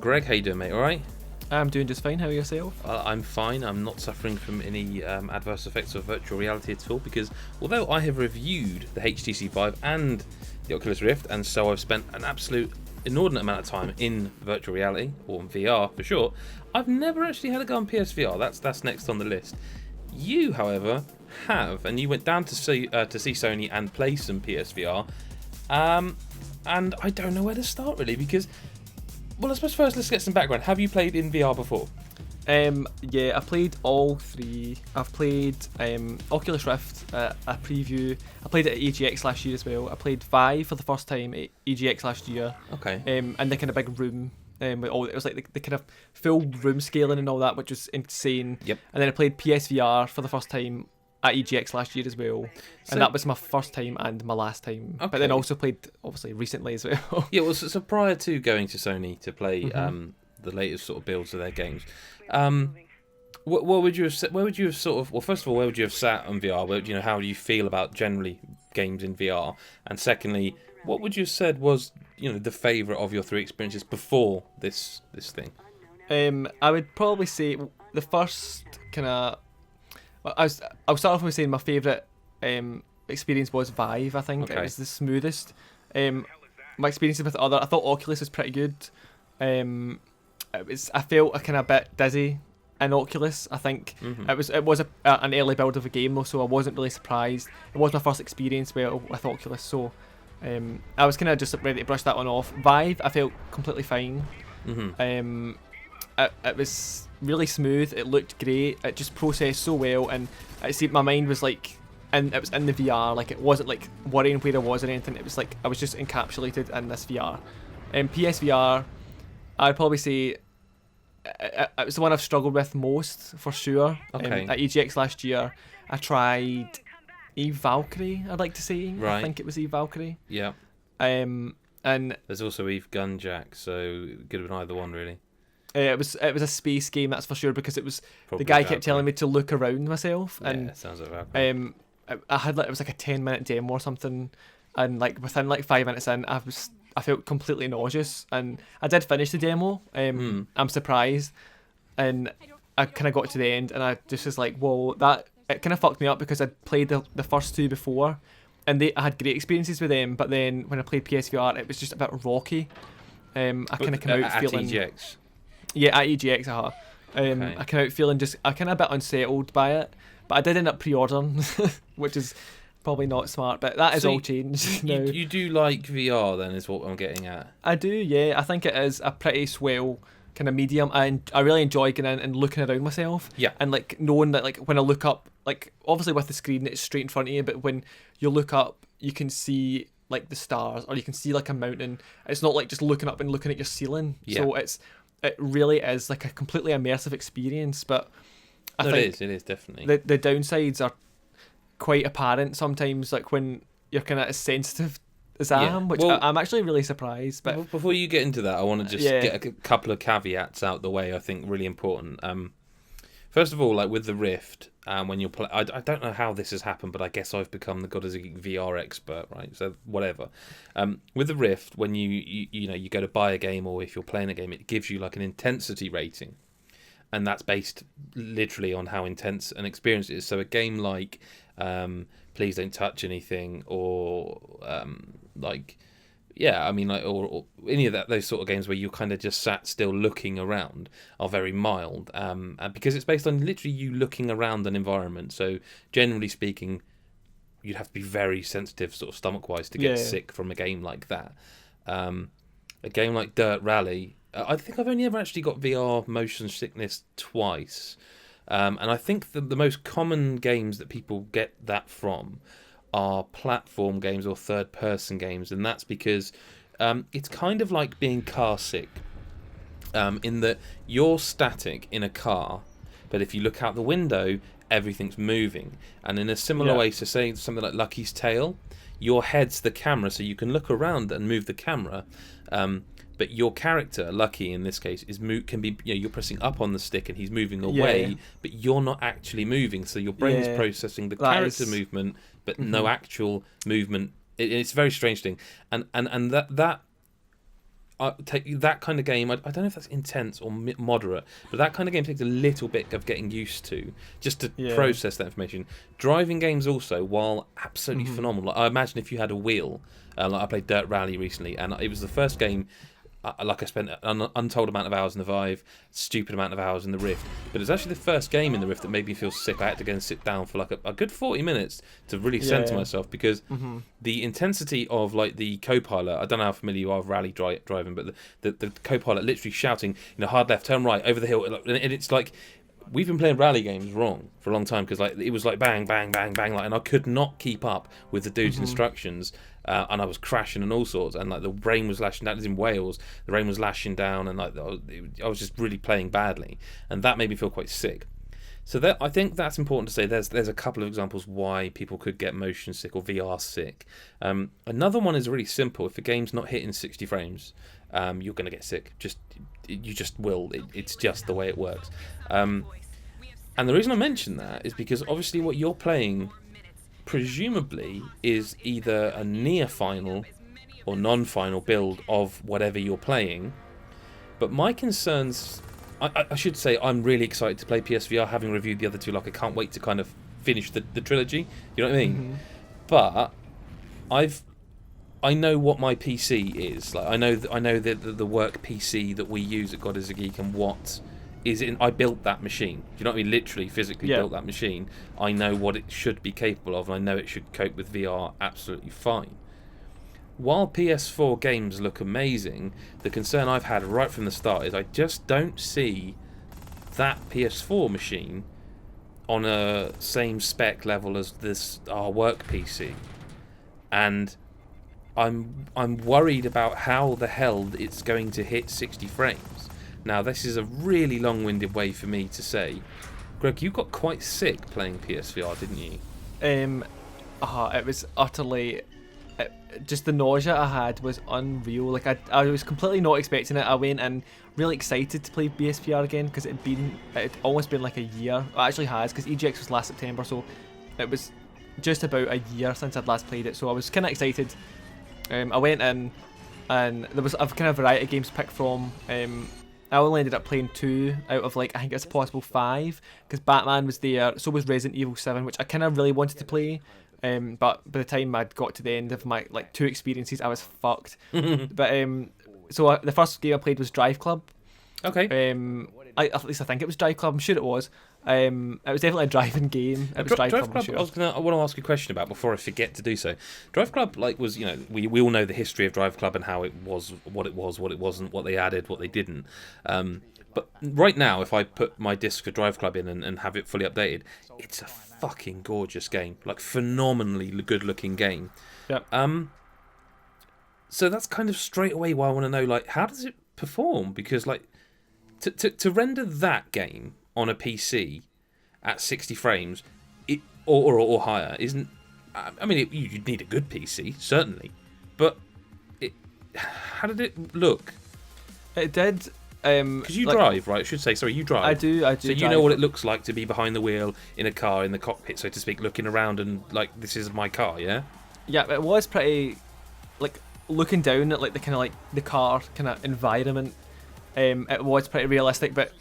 Greg. How you doing, mate? All right? I'm doing just fine. How are yourself? I'm fine. I'm not suffering from any adverse effects of virtual reality at all because although I have reviewed the HTC Vive and the Oculus Rift, and so I've spent an absolute inordinate amount of time in virtual reality, or VR for short, I've never actually had a go on PSVR. That's next on the list. You, however, have, and you went down to see Sony and play some PSVR, and I don't know where to start really because, well, I suppose first let's get some background. Have you played in VR before? Yeah, I played all three. I've played Oculus Rift, a preview. I played it at EGX last year as well. I played Vive for the first time at EGX last year. Okay. And the kind of big room. With all, it was like the kind of full room scaling and all that, which was insane. Yep. And then I played PSVR for the first time at EGX last year as well, and that was my first time and my last time. Okay. But then also played obviously recently as well. Yeah, well, so prior to going to Sony to play the latest sort of builds of their games, what would you have? Where would you have sort of? Well, first of all, where would you have sat on VR? Where, how do you feel about generally games in VR? And secondly, what would you have said was the favourite of your three experiences before this thing? I would probably say the first kind of. I'll start off with saying my favourite experience was Vive. I think it was the smoothest. My experiences with I thought Oculus was pretty good. I felt a kind of bit dizzy in Oculus. I think it was an early build of a game though, so I wasn't really surprised. It was my first experience with Oculus, so I was kind of just ready to brush that one off. Vive, I felt completely fine. It was really smooth. It looked great. It just processed so well, and I see my mind was like, and it was in the VR. Like it wasn't like worrying where I was or anything. It was like I was just encapsulated in this VR. PSVR, I'd probably say it was the one I've struggled with most for sure. Okay. At EGX last year, I tried Eve Valkyrie. I'd like to say. Right. I think it was Eve Valkyrie. Yeah. And there's also Eve Gunjack, so it could have been either one really. It was a space game, that's for sure, because it was Probably the guy kept telling me to look around myself, and sounds like Valkyrie. I had it was like a 10-minute demo or something, and like within like 5 minutes in, I felt completely nauseous, and I did finish the demo. I'm surprised, and I kind of got to the end, and I just was like, whoa, it kind of fucked me up because I'd played the first two before, and I had great experiences with them, but then when I played PSVR, it was just a bit rocky. I kind of came out feeling. At EGX. Yeah, at EGX, I came out feeling I kind of a bit unsettled by it, but I did end up pre-ordering, which is probably not smart, but that is all changed now. You do like VR then, is what I'm getting at. I do, yeah. I think it is a pretty swell kind of medium, and I really enjoy going in and looking around myself. Yeah. And like knowing that like when I look up, like obviously with the screen it's straight in front of you, but when you look up, you can see like the stars, or you can see like a mountain. It's not like just looking up and looking at your ceiling. Yeah. So it really is like a completely immersive experience, but I think it is definitely. The downsides are quite apparent sometimes, like when you're kind of as sensitive as I am, which I'm actually really surprised. But before you get into that, I want to just get a couple of caveats out the way. I think really important. First of all, like with the Rift, when you're I don't know how this has happened, but I guess I've become the GodisaGeek VR expert, right? So whatever. With the Rift, when you go to buy a game, or if you're playing a game, it gives you like an intensity rating, and that's based literally on how intense an experience it is. So a game like Please Don't Touch Anything, or or any of those sort of games where you kind of just sat still looking around are very mild, and because it's based on literally you looking around an environment. So generally speaking, you'd have to be very sensitive, sort of stomach-wise, to get sick from a game like that. A game like Dirt Rally, I think I've only ever actually got VR motion sickness twice, and I think the most common games that people get that from are platform games or third-person games, and that's because it's kind of like being car sick, in that you're static in a car, but if you look out the window, everything's moving. And in a similar way to say something like Lucky's Tale, your head's the camera, so you can look around and move the camera, but your character, Lucky in this case, can be you're pressing up on the stick and he's moving away, but you're not actually moving, so your brain's processing the character movement, but no actual movement. It's a very strange thing, and that take that kind of game. I don't know if that's intense or moderate, but that kind of game takes a little bit of getting used to just to process that information. Driving games also, while absolutely phenomenal. Like, I imagine if you had a wheel, like I played Dirt Rally recently, and it was the first game. Like I spent an untold amount of hours in the Vive, stupid amount of hours in the Rift, but it's actually the first game in the Rift that made me feel sick. I had to go and sit down for like a good 40 minutes to really centre myself, because the intensity of like the co-pilot, I don't know how familiar you are with rally driving, but the co-pilot literally shouting, hard left, turn right, over the hill, and it's like, we've been playing rally games wrong for a long time, because like it was like bang, bang, bang, bang, like, and I could not keep up with the dude's instructions, and I was crashing and all sorts, and like the rain was lashing down. It was in Wales, the rain was lashing down, and like I was just really playing badly, and that made me feel quite sick. So I think that's important to say. There's a couple of examples why people could get motion sick or VR sick. Another one is really simple. If a game's not hitting 60 frames, you're going to get sick. You just will. It's just the way it works. And the reason I mention that is because obviously what you're playing presumably is either a near final or non-final build of whatever you're playing. But my concerns, I should say, I'm really excited to play PSVR, having reviewed the other two. Like, I can't wait to kind of finish the trilogy. You know what I mean? But I know what my PC is. Like, I know the work PC that we use at GodisaGeek and what is in. I built that machine. Do you know what I mean? Literally, physically built that machine. I know what it should be capable of, and I know it should cope with VR absolutely fine. While PS4 games look amazing, the concern I've had right from the start is I just don't see that PS4 machine on a same spec level as our work PC, and I'm worried about how the hell it's going to hit 60 frames. Now, this is a really long-winded way for me to say, Greg, you got quite sick playing PSVR, didn't you? It was utterly... just the nausea I had was unreal. Like, I was completely not expecting it. I went in really excited to play PSVR again, because it'd almost been like a year. It actually has, because EGX was last September, so it was just about a year since I'd last played it. So I was kind of excited. I went in, and I've kind of a variety of games to pick from. I only ended up playing 2 out of, like, I think it's a possible 5, because Batman was there, so was Resident Evil 7, which I kind of really wanted to play. But by the time I'd got to the end of my 2 experiences, I was fucked. But so the first game I played was Driveclub. Okay. At least I think it was Driveclub. I'm sure it was. It was definitely a driving game. It was Driveclub. I'm sure. I want to ask you a question about before I forget to do so. Driveclub, was, we all know the history of Driveclub and how it was, what it wasn't, what they added, what they didn't. But right now, if I put my disc for Driveclub in and have it fully updated, it's a fucking gorgeous game, like phenomenally good-looking game. Yep. So that's kind of straight away why I want to know, like, how does it perform? Because, like, to render that game on a PC at 60 frames, or higher, isn't. I mean, you'd need a good PC, certainly, but how did it look? It did. Because you drive, right? I should say, sorry, you drive. I do. So you know what it looks like to be behind the wheel in a car, in the cockpit, so to speak, looking around and like, this is my ar, yeah? Yeah, it was pretty, like, looking down at, like, the kind of, like, the car kind of environment. It was pretty realistic, but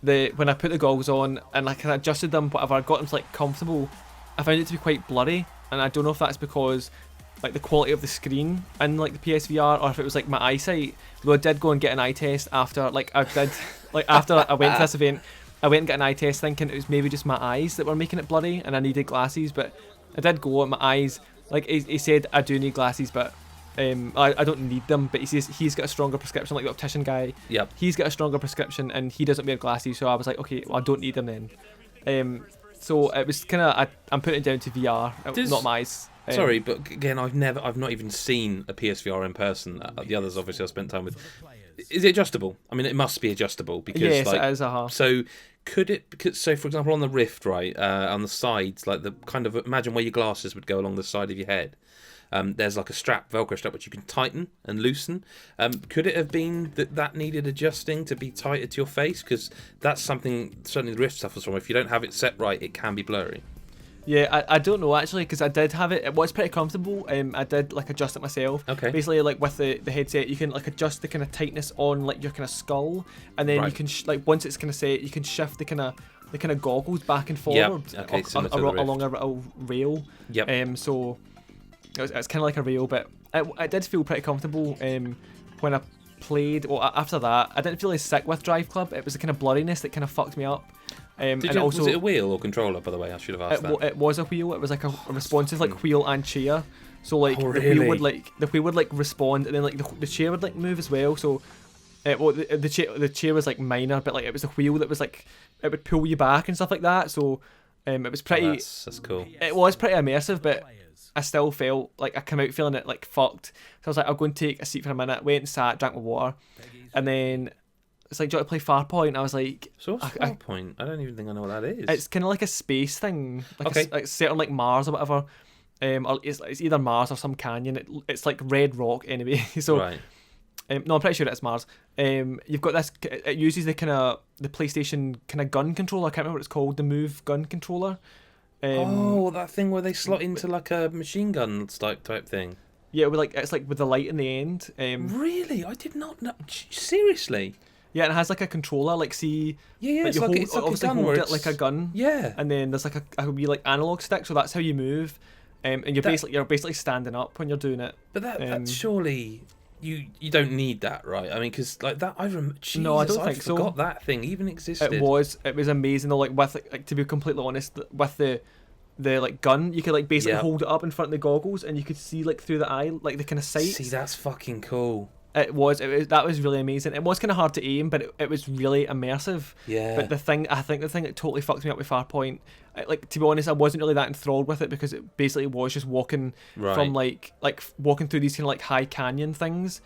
when I put the goggles on and I kind of adjusted them, whatever, I got them to, like, comfortable, I found it to be quite blurry, and I don't know if that's because, like, the quality of the screen in, like, the PSVR, or if it was, like, my eyesight. Though I did go and get an eye test after, like, after I went to this event, I went and got an eye test thinking it was maybe just my eyes that were making it blurry and I needed glasses, but I did go and my eyes, like, he said I do need glasses, but I don't need them, but he says he's got a stronger prescription, like the optician guy. Yep. He's got a stronger prescription and he doesn't wear glasses, so I was like, okay, well, I don't need them then. So it was kind of, I'm putting it down to VR, not my eyes. Sorry, but again, I've not even seen a PSVR in person. The others, obviously, I've spent time with. Is it adjustable? I mean, it must be adjustable because, yes, like, it is. So could it? So, for example, on the Rift, right, on the sides, like the kind of, imagine where your glasses would go along the side of your head. There's like a strap, Velcro strap, which you can tighten and loosen. Could it have been that needed adjusting to be tighter to your face? Because that's something certainly the Rift suffers from. If you don't have it set right, it can be blurry. Yeah, I don't know actually, because I did have it. It was pretty comfortable. I did like adjust it myself. Okay. Basically, like with the headset, you can like adjust the kind of tightness on like your kind of skull, and then you Right. can like once it's kind of set, you can shift the kind of goggles back and forward. Okay, similar to the Rift. Along a little rail. Yep. So it's kind of like a rail, but it did feel pretty comfortable. When I played, well, after that, I didn't feel as sick with Driveclub. It was the kind of blurriness that kind of fucked me up. Was it a wheel or controller, by the way? I should have asked that. It was a wheel. It was like a responsive like wheel and chair. So like Oh, the really? wheel would like respond, and then like the chair would like move as well. So the chair was like minor, but like it was the wheel that was like it would pull you back and stuff like that. So it was pretty. That's cool. It was pretty immersive, but I still felt like I came out feeling it like fucked. So I was like, I'll go and take a seat for a minute. Went and sat, drank my water, and then it's like, do you want to play Farpoint? I was like, So what's Farpoint? I don't even think I know what that is. it's kind of like a space thing, like Okay. like set on like Mars or whatever. Or it's either Mars or some canyon. It's like red rock anyway. So Right. no, I'm pretty sure it's Mars. You've got this. It uses the PlayStation kind of gun controller. I can't remember what it's called. The Move gun controller. That thing where they slot into like a machine gun type thing. Yeah, it's like with the light in the end. Really? I did not know. Seriously? Yeah, and it has like a controller. Like see. Yeah. Like It's you like, hold, it's like a obviously gun hold where it like a gun. Yeah. And then there's like a wee like analog stick, so that's how you move. And you're basically standing up when you're doing it. But that surely you don't need that, right? I mean, because like that, No, I don't think so. forgot that thing even existed. It was amazing though. Like with like to be completely honest, with the like gun, you could like basically hold it up in front of the goggles, and you could see like through the eye, like the kind of sights. See, that's fucking cool. It was that was really amazing. It was kind of hard to aim, but it was really immersive. Yeah. But the thing that totally fucked me up with Farpoint, like to be honest, I wasn't really that enthralled with it because it basically was just walking from like walking through these kind of like high canyon things,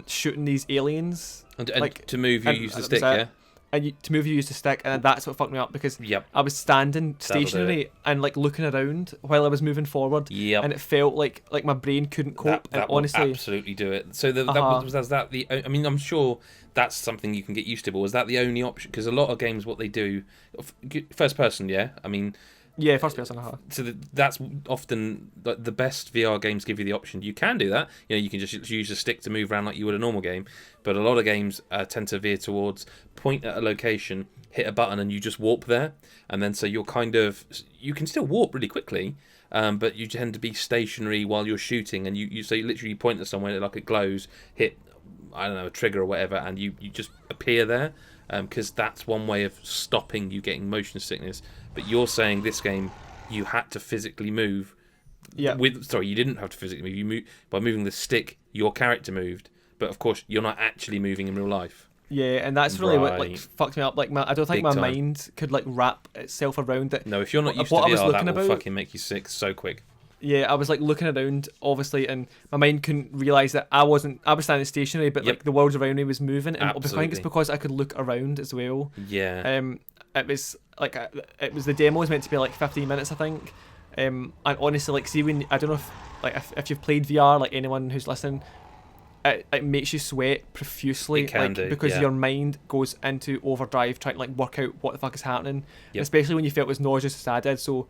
shooting these aliens. And like to move, you use the stick, yeah. And to move, you use the stick, and that's what fucked me up because I was standing stationary and like looking around while I was moving forward, and it felt like my brain couldn't cope. That honestly, will absolutely do it. So was that the? I mean, I'm sure that's something you can get used to, but was that the only option? Because a lot of games, what they do, first person, yeah. I mean. Yeah, first person. So that's often the best VR games give you the option. You can do that. You know, you can just use a stick to move around like you would a normal game. But a lot of games tend to veer towards point at a location, hit a button, and you just warp there. And then so you can still warp really quickly, but you tend to be stationary while you're shooting. And you literally point at somewhere like it glows, hit I don't know a trigger or whatever, and you just appear there. Because that's one way of stopping you getting motion sickness. But you're saying this game, you had to physically move. Yeah. You didn't have to physically move. You by moving the stick, your character moved. But of course, you're not actually moving in real life. Yeah, and that's really what like fucked me up. Like I don't think my mind could like wrap itself around it. No, if you're not used to VR, that will fucking make you sick so quick. Yeah, I was like looking around, obviously, and my mind couldn't realise that I was standing stationary, but like the world around me was moving, and I think it's because I could look around as well. Yeah. It was like the demo was meant to be like 15 minutes, I think. And honestly, like, see when I don't know if you've played VR, like anyone who's listening, it makes you sweat profusely, because your mind goes into overdrive trying to like work out what the fuck is happening, especially when you felt as nauseous as I did. So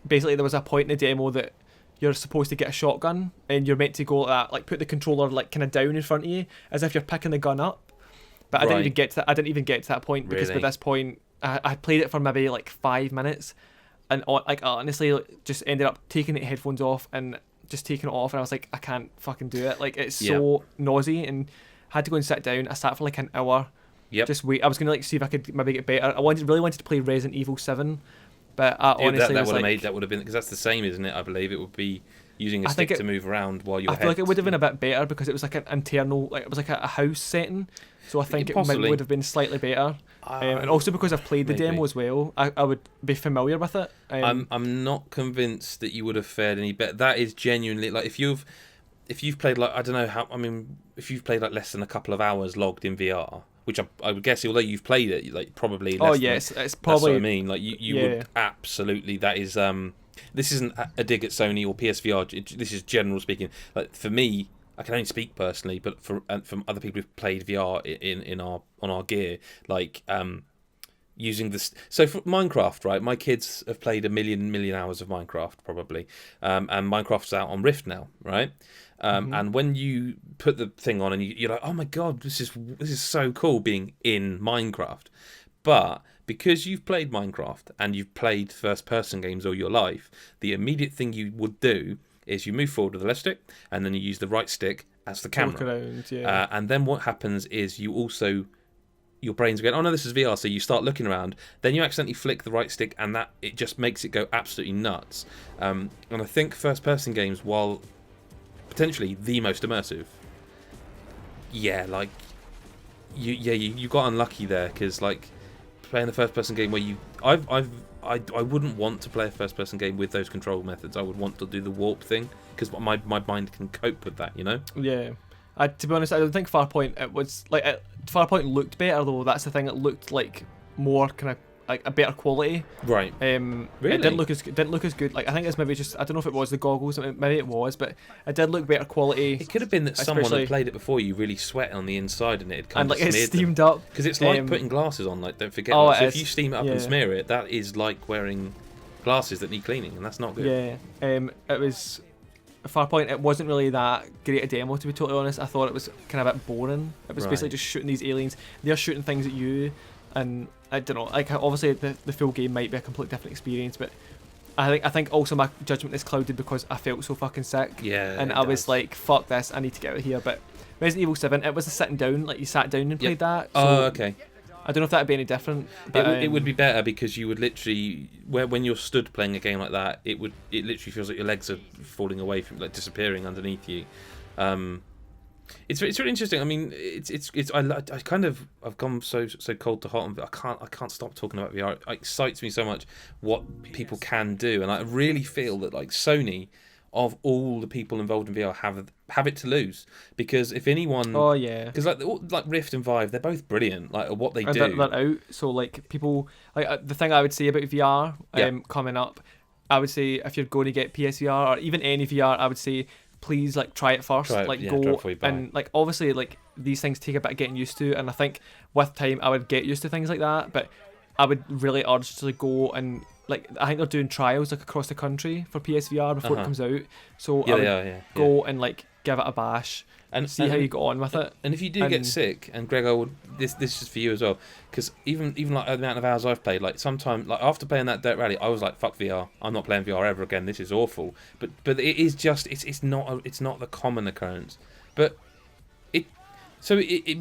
basically, there was a point in the demo that you're supposed to get a shotgun and you're meant to go like that, like put the controller like kind of down in front of you as if you're picking the gun up. But I didn't even get to that. I didn't even get to that point because by this point I played it for maybe like 5 minutes, and like I honestly just ended up taking the headphones off and just taking it off, and I was like, I can't fucking do it. Like it's so noisy, and had to go and sit down. I sat for like an hour. Just wait. I was gonna like see if I could maybe get better. I really wanted to play Resident Evil 7. But honestly, that would have been because that's the same, isn't it? I believe it would be using a stick to move around while you're. I feel like it would have been a bit better because it was like an internal, like it was like a house setting. So I think it would have been slightly better. And also because I've played the demo as well, I would be familiar with it. I'm not convinced that you would have fared any better. That is genuinely like if you've played like I don't know how. I mean, if you've played like less than a couple of hours logged in VR. Which I would guess, although you've played it, like probably. It's probably. That's what I mean. Like you would absolutely. That is. This isn't a dig at Sony or PSVR. This is general speaking. Like for me, I can only speak personally, but from other people who've played VR on our gear, like using this. So for Minecraft, right? My kids have played a million hours of Minecraft probably, and Minecraft's out on Rift now, right? And when you put the thing on and you're like, oh my god, this is so cool being in Minecraft. But because you've played Minecraft and you've played first-person games all your life, the immediate thing you would do is you move forward with the left stick, and then you use the right stick as the camera. Walk around, yeah. And then what happens is you also, your brain's going, oh no, this is VR, so you start looking around, then you accidentally flick the right stick, and that it just makes it go absolutely nuts. And I think first-person games, while potentially the most immersive, yeah, like you got unlucky there, because like playing a first-person game where I wouldn't want to play a first-person game with those control methods. I would want to do the warp thing because my mind can cope with that, you know. Yeah. To be honest, I don't think Farpoint, it was like Farpoint looked better though. That's the thing. It looked like more kind of like a better quality. Right. Really? It didn't look as good. Like I think it's maybe just, I don't know if it was the goggles. Maybe it was, but it did look better quality. It could have been that someone had played it before you, really sweat on the inside, and it had kind of like smeared it steamed up. Because it's like putting glasses on. Like don't forget. Oh, So if you steam it up and yeah. smear it, that is like wearing glasses that need cleaning, and that's not good. Yeah. It was. Farpoint, it wasn't really that great a demo, to be totally honest. I thought it was kind of a bit boring. It was basically just shooting these aliens. They're shooting things at you, and I don't know. Like obviously the full game might be a completely different experience, but I think also my judgment is clouded because I felt so fucking sick. Yeah. And I was like, fuck this, I need to get out of here. But Resident Evil 7, it was a sitting down, like you sat down and played that. So oh, okay. I don't know if that'd be any different. But, it would be better because you would literally, when you're stood playing a game like that, it literally feels like your legs are falling away from, like disappearing underneath you. It's really interesting. I mean, I've gone so cold to hot, and I can't stop talking about VR. It excites me so much what people can do, and I really feel that like Sony, of all the people involved in VR, have it to lose, because if anyone, oh yeah, because like Rift and Vive, they're both brilliant, like at what they do. They're out, so like people, like the thing I would say about VR coming up, I would say if you're going to get PSVR or even any VR, I would say please like try it first, go and like obviously like these things take a bit of getting used to, and I think with time I would get used to things like that, but I would really urge to go and like I think they're doing trials like across the country for PSVR before it comes out, so I would go and like give it a bash and see how you get on with it. And if you do get sick, and Greg, this is for you as well, because even like the amount of hours I've played, like sometimes like after playing that Dirt Rally, I was like, fuck VR, I'm not playing VR ever again. This is awful. But it is just it's not the common occurrence, but it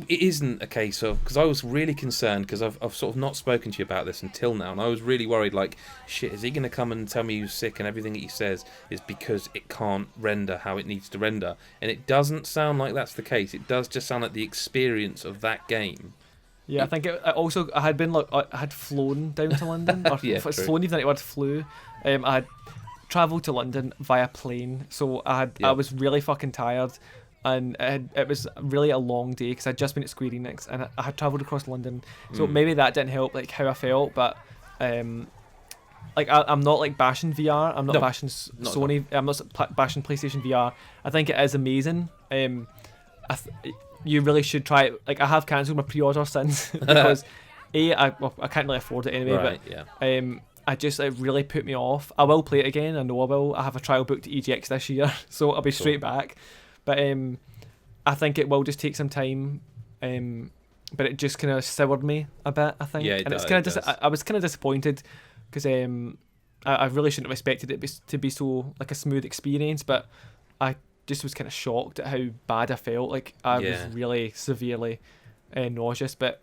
isn't a case of, because I was really concerned, because I've sort of not spoken to you about this until now, and I was really worried, like, shit, is he going to come and tell me he's sick and everything that he says is because it can't render how it needs to render? And it doesn't sound like that's the case. It does just sound like the experience of that game. Yeah, I think I had flown down to London, or yeah, if it's flown, even if I flew, I had travelled to London via plane, so I was really fucking tired. And it was really a long day because I'd just been at Square Enix and I had travelled across London, so maybe that didn't help like how I felt. But like I'm not like bashing VR. I'm not bashing Sony. I'm not bashing PlayStation VR. I think it is amazing. You really should try it. Like I have cancelled my pre-order since because I can't really afford it anyway. Right, but it really put me off. I will play it again. I know I will. I have a trial booked at EGX this year, so I'll be straight back. But I think it will just take some time, but it just kind of soured me a bit, I think. Yeah, and it's kind of I was kind of disappointed because I really shouldn't have expected it to be so like a smooth experience, but I just was kind of shocked at how bad I felt. Like I was really severely nauseous, but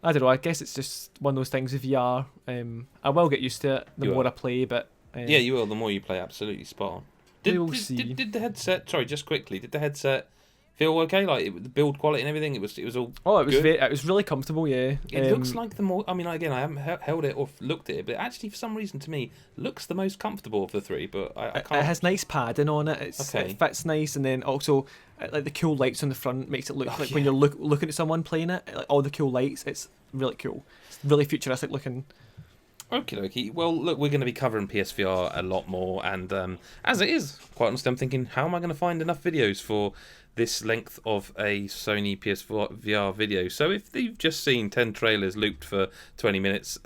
I don't know. I guess it's just one of those things with VR. I will get used to it the more I play, but yeah, you will. The more you play, absolutely spot on. Did the headset? Sorry, just quickly. Did the headset feel okay? Like the build quality and everything. It was all. Oh, it was good? it was really comfortable. Yeah. It looks like the more. I mean, again, I haven't held it or looked at it, but actually, for some reason, to me, looks the most comfortable of the three. But I can't. It has nice padding on it. It fits nice, and then also like the cool lights on the front makes it look like when you're looking at someone playing it, like all the cool lights. It's really cool. It's really futuristic looking. Okie dokie. Well, look, we're going to be covering PSVR a lot more, and as it is, quite honestly, I'm thinking, how am I going to find enough videos for this length of a Sony PSVR video? So if you've just seen 10 trailers looped for 20 minutes,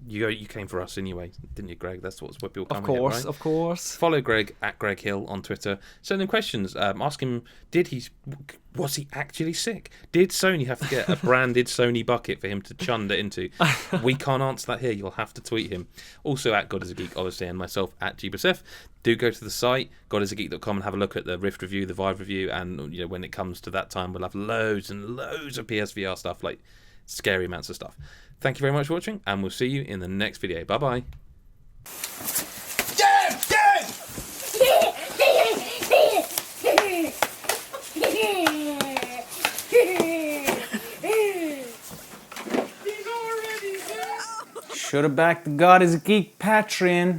you came for us anyway, didn't you, Greg? That's what's what people come here, right? Of course. Follow Greg at Greg Hill on Twitter. Send him questions. Ask him, was he actually sick? Did Sony have to get a branded Sony bucket for him to chunder into? We can't answer that here. You'll have to tweet him. Also at GodisaGeek, obviously, and myself at GBSF. Do go to the site, godisageek.com, and have a look at the Rift review, the Vive review, and when it comes to that time, we'll have loads and loads of PSVR stuff, like scary amounts of stuff. Thank you very much for watching, and we'll see you in the next video. Bye-bye. Should have backed the GodisaGeek Patreon.